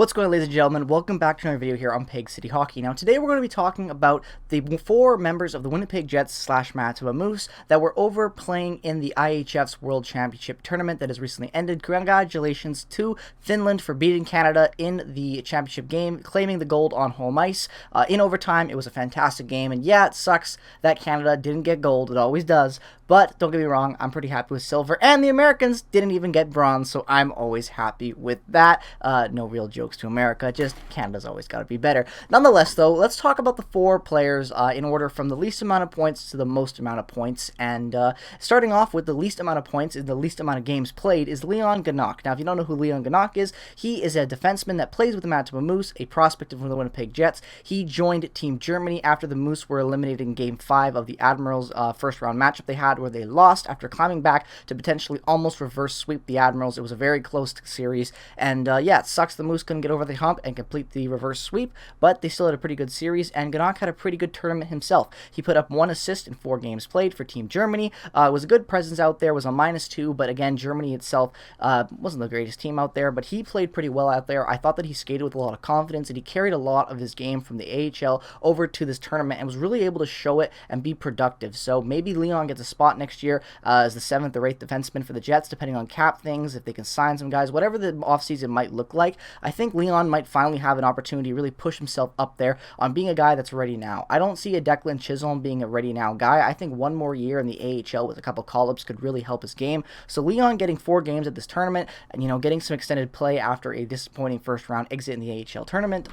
What's going on, ladies and gentlemen? Welcome back to another video here on Peg City Hockey. Now, today we're going to be talking about the 4 members of the Winnipeg Jets / Manitoba Moose that were over playing in the IHF's World Championship tournament that has recently ended. Congratulations to Finland for beating Canada in the championship game, claiming the gold on home ice. In overtime, it was a fantastic game, and yeah, it sucks that Canada didn't get gold. It always does. But don't get me wrong, I'm pretty happy with silver, and the Americans didn't even get bronze, so I'm always happy with that. No real jokes to America, just Canada's always got to be better. Nonetheless, though, let's talk about the 4 players in order from the least amount of points to the most amount of points. And starting off with the least amount of points and the least amount of games played is Leon Ganak. Now, if you don't know who Leon Ganak is, he is a defenseman that plays with the Manitoba Moose, a prospect from the Winnipeg Jets. He joined Team Germany after the Moose were eliminated in Game 5 of the Admirals' first-round matchup they had, where they lost after climbing back to potentially almost reverse sweep the Admirals. It was a very close series, and yeah, it sucks the Moose couldn't get over the hump and complete the reverse sweep, but they still had a pretty good series, and Ganak had a pretty good tournament himself. He put up 1 assist in 4 games played for Team Germany. It was a good presence out there, was a -2, but again, Germany itself wasn't the greatest team out there, but he played pretty well out there. I thought that he skated with a lot of confidence, and he carried a lot of his game from the AHL over to this tournament and was really able to show it and be productive. So maybe Leon gets a spot next year as the 7th or 8th defenseman for the Jets, depending on cap things, if they can sign some guys, whatever the offseason might look like. I think Leon might finally have an opportunity to really push himself up there on being a guy that's ready now. I don't see a Declan Chisholm being a ready now guy. I think 1 more year in the AHL with a couple call-ups could really help his game. So Leon getting 4 games at this tournament and, getting some extended play after a disappointing first-round exit in the AHL tournament,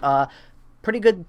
pretty good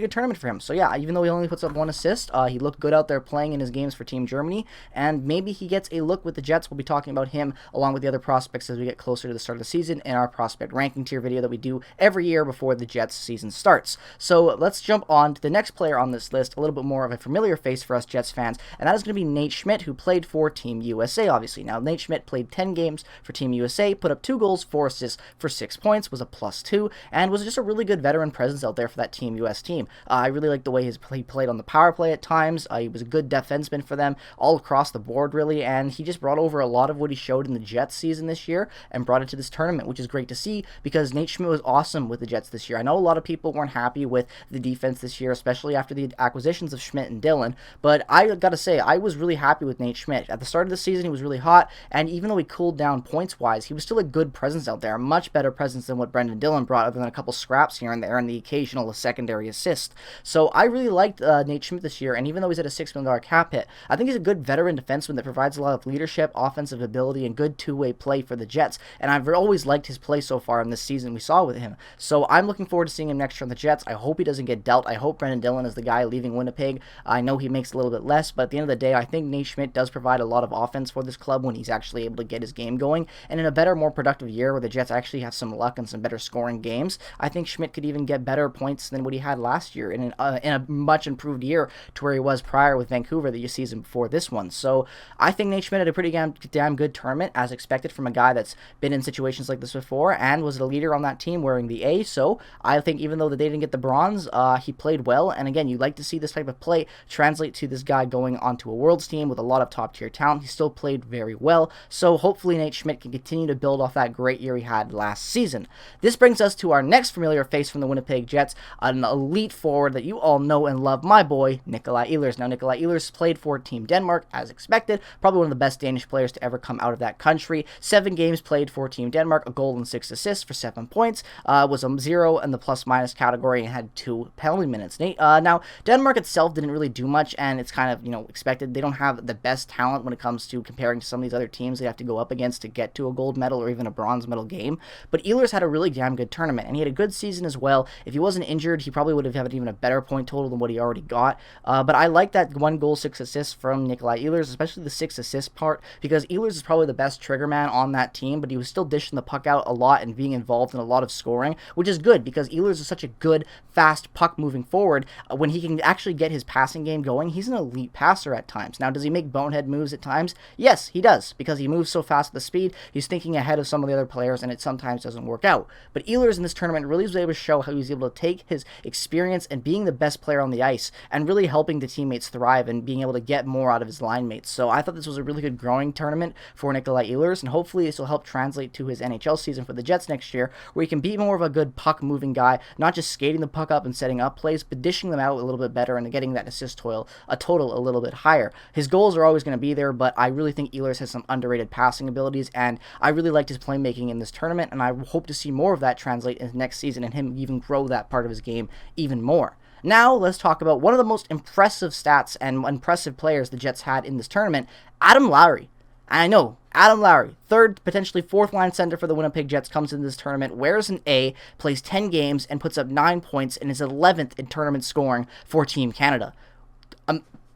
tournament for him. So yeah, even though he only puts up 1 assist, he looked good out there playing in his games for Team Germany, and maybe he gets a look with the Jets. We'll be talking about him along with the other prospects as we get closer to the start of the season in our prospect ranking tier video that we do every year before the Jets season starts. So let's jump on to the next player on this list, a little bit more of a familiar face for us Jets fans, and that is going to be Nate Schmidt, who played for Team USA, obviously. Now, Nate Schmidt played 10 games for Team USA, put up 2 goals, 4 assists for 6 points, was a +2, and was just a really good veteran presence out there for that Team US team. I really like the way he played on the power play at times. He was a good defenseman for them all across the board, really, and he just brought over a lot of what he showed in the Jets season this year and brought it to this tournament, which is great to see because Nate Schmidt was awesome with the Jets this year. I know a lot of people weren't happy with the defense this year, especially after the acquisitions of Schmidt and Dillon, but I gotta say, I was really happy with Nate Schmidt. At the start of the season, he was really hot, and even though he cooled down points-wise, he was still a good presence out there, a much better presence than what Brendan Dillon brought, other than a couple scraps here and there and the occasional secondary assist. So I really liked Nate Schmidt this year, and even though he's at a $6 million cap hit, I think he's a good veteran defenseman that provides a lot of leadership, offensive ability, and good two-way play for the Jets, and I've always liked his play so far in this season we saw with him. So I'm looking forward to seeing him next year on the Jets. I hope he doesn't get dealt. I hope Brendan Dillon is the guy leaving Winnipeg. I know he makes a little bit less, but at the end of the day, I think Nate Schmidt does provide a lot of offense for this club when he's actually able to get his game going, and in a better, more productive year where the Jets actually have some luck and some better scoring games, I think Schmidt could even get better points than what he had last year in a much improved year to where he was prior with Vancouver the season before this one. So I think Nate Schmidt had a pretty damn good tournament, as expected from a guy that's been in situations like this before and was the leader on that team wearing the A. So I think even though they didn't get the bronze, he played well. And again, you like to see this type of play translate to this guy going onto a Worlds team with a lot of top tier talent. He still played very well. So hopefully Nate Schmidt can continue to build off that great year he had last season. This brings us to our next familiar face from the Winnipeg Jets, an elite forward that you all know and love, my boy, Nikolai Ehlers. Now, Nikolai Ehlers played for Team Denmark, as expected, probably one of the best Danish players to ever come out of that country. 7 games played for Team Denmark, a goal and 6 assists for 7 points, was a 0 in the plus-minus category and had 2 penalty minutes. Now, Denmark itself didn't really do much, and it's kind of, expected. They don't have the best talent when it comes to comparing to some of these other teams they have to go up against to get to a gold medal or even a bronze medal game, but Ehlers had a really damn good tournament, and he had a good season as well. If he wasn't injured, he probably would have had even a better point total than what he already got, but I like that 1 goal, 6 assists from Nikolai Ehlers, especially the 6 assist part, because Ehlers is probably the best trigger man on that team, but he was still dishing the puck out a lot and being involved in a lot of scoring, which is good because Ehlers is such a good, fast puck moving forward. When he can actually get his passing game going, he's an elite passer at times. Now, does he make bonehead moves at times? Yes, he does, because he moves so fast with the speed, he's thinking ahead of some of the other players, and it sometimes doesn't work out. But Ehlers in this tournament really was able to show how he was able to take his experience and being the best player on the ice and really helping the teammates thrive and being able to get more out of his line mates. So I thought this was a really good growing tournament for Nikolai Ehlers, and hopefully this will help translate to his NHL season for the Jets next year, where he can be more of a good puck-moving guy, not just skating the puck up and setting up plays, but dishing them out a little bit better and getting that assist total a little bit higher. His goals are always going to be there, but I really think Ehlers has some underrated passing abilities, and I really liked his playmaking in this tournament, and I hope to see more of that translate into next season and him even grow that part of his game even more. Now, let's talk about one of the most impressive stats and impressive players the Jets had in this tournament, Adam Lowry. I know, Adam Lowry, third, potentially fourth-line center for the Winnipeg Jets, comes into this tournament, wears an A, plays 10 games, and puts up 9 points, and is 11th in tournament scoring for Team Canada.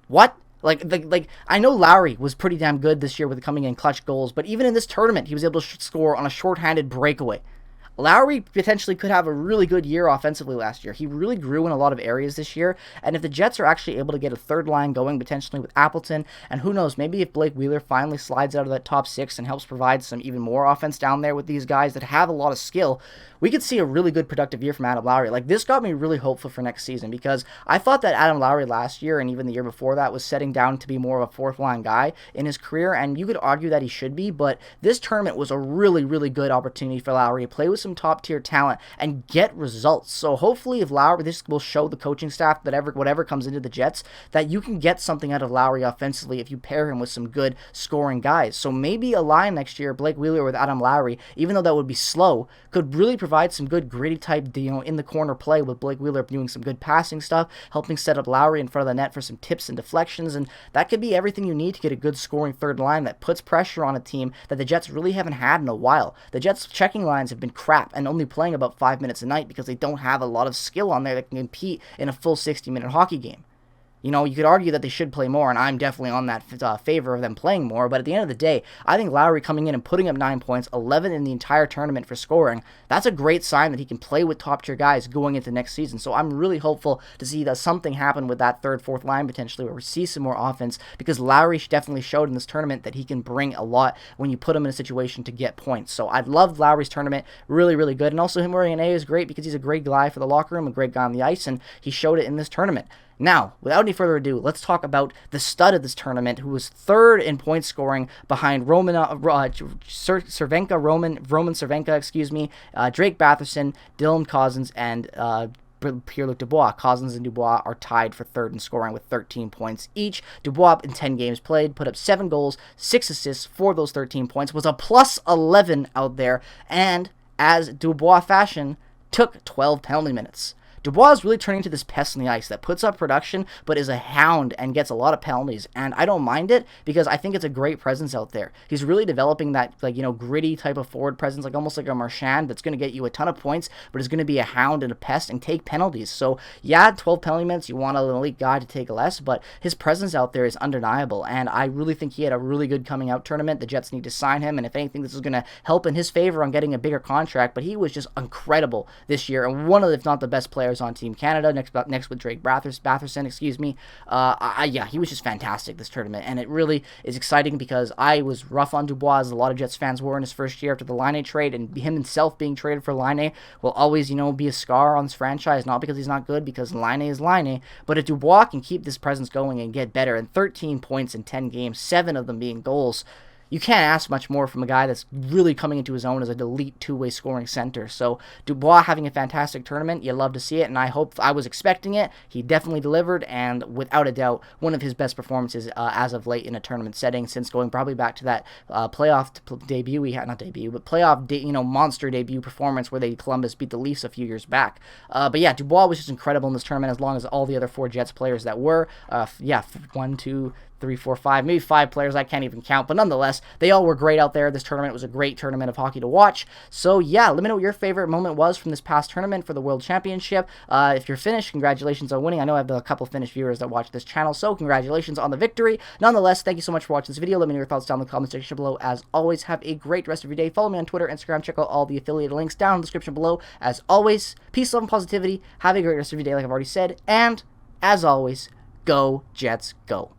What? Like I know Lowry was pretty damn good this year with coming in clutch goals, but even in this tournament, he was able to score on a shorthanded breakaway. Lowry potentially could have a really good year offensively last year. He really grew in a lot of areas this year, and if the Jets are actually able to get a third line going, potentially with Appleton, and who knows, maybe if Blake Wheeler finally slides out of that top 6 and helps provide some even more offense down there with these guys that have a lot of skill, we could see a really good productive year from Adam Lowry. Like, this got me really hopeful for next season, because I thought that Adam Lowry last year and even the year before that was setting down to be more of a fourth line guy in his career, and you could argue that he should be, but this tournament was a really, really good opportunity for Lowry to play with some top tier talent and get results. So hopefully if Lowry, this will show the coaching staff that whatever comes into the Jets, that you can get something out of Lowry offensively if you pair him with some good scoring guys. So maybe a line next year, Blake Wheeler with Adam Lowry, even though that would be slow, could really provide some good gritty type, in the corner play with Blake Wheeler doing some good passing stuff, helping set up Lowry in front of the net for some tips and deflections, and that could be everything you need to get a good scoring third line that puts pressure on a team that the Jets really haven't had in a while. The Jets' checking lines have been crap and only playing about 5 minutes a night because they don't have a lot of skill on there that can compete in a full 60-minute hockey game. You could argue that they should play more, and I'm definitely on that favor of them playing more, but at the end of the day, I think Lowry coming in and putting up 9 points, 11 in the entire tournament for scoring, that's a great sign that he can play with top-tier guys going into next season. So I'm really hopeful to see that something happen with that third, fourth line potentially, where we see some more offense, because Lowry definitely showed in this tournament that he can bring a lot when you put him in a situation to get points. So I loved Lowry's tournament, really, really good, and also him wearing an A is great because he's a great guy for the locker room, a great guy on the ice, and he showed it in this tournament. Now, without any further ado, let's talk about the stud of this tournament, who was third in point scoring behind Roman Cervenka, Drake Batherson, Dylan Cozens, and Pierre-Luc Dubois. Cozens and Dubois are tied for third in scoring with 13 points each. Dubois, in 10 games played, put up 7 goals, 6 assists for those 13 points, was a plus 11 out there, and, as Dubois fashion, took 12 penalty minutes. Dubois is really turning into this pest on the ice that puts up production but is a hound and gets a lot of penalties, and I don't mind it because I think it's a great presence out there. He's really developing that gritty type of forward presence, like almost like a Marchand, that's going to get you a ton of points but is going to be a hound and a pest and take penalties. So yeah, 12 penalty minutes, you want an elite guy to take less, but his presence out there is undeniable, and I really think he had a really good coming out tournament. The Jets need to sign him, and if anything, this is going to help in his favor on getting a bigger contract, but he was just incredible this year and one of, if not the best players on Team Canada, next with Drake Batherson, yeah, he was just fantastic this tournament, and it really is exciting because I was rough on Dubois, as a lot of Jets fans were in his first year after the Laine trade, and him himself being traded for Laine will always, be a scar on this franchise, not because he's not good, because Laine is Laine, but if Dubois can keep this presence going and get better, and 13 points in 10 games, 7 of them being goals, you can't ask much more from a guy that's really coming into his own as an elite two-way scoring center. So Dubois having a fantastic tournament, you love to see it, and I was expecting it. He definitely delivered, and without a doubt, one of his best performances as of late in a tournament setting, since going probably back to that playoff debut he had, not debut, but playoff monster debut performance where Columbus beat the Leafs a few years back. But yeah, Dubois was just incredible in this tournament, as long as all the other 4 Jets players that were, 1, 2, 3, 4, 5, maybe 5 players, I can't even count, but nonetheless, they all were great out there. This tournament was a great tournament of hockey to watch. So yeah, let me know what your favorite moment was from this past tournament for the World Championship. If you're Finnish, congratulations on winning. I know I have a couple Finnish viewers that watch this channel, so congratulations on the victory. Nonetheless, thank you so much for watching this video. Let me know your thoughts down in the comment section below. As always, have a great rest of your day. Follow me on Twitter, Instagram, check out all the affiliated links down in the description below. As always, peace, love, and positivity. Have a great rest of your day, like I've already said, and as always, go Jets, go.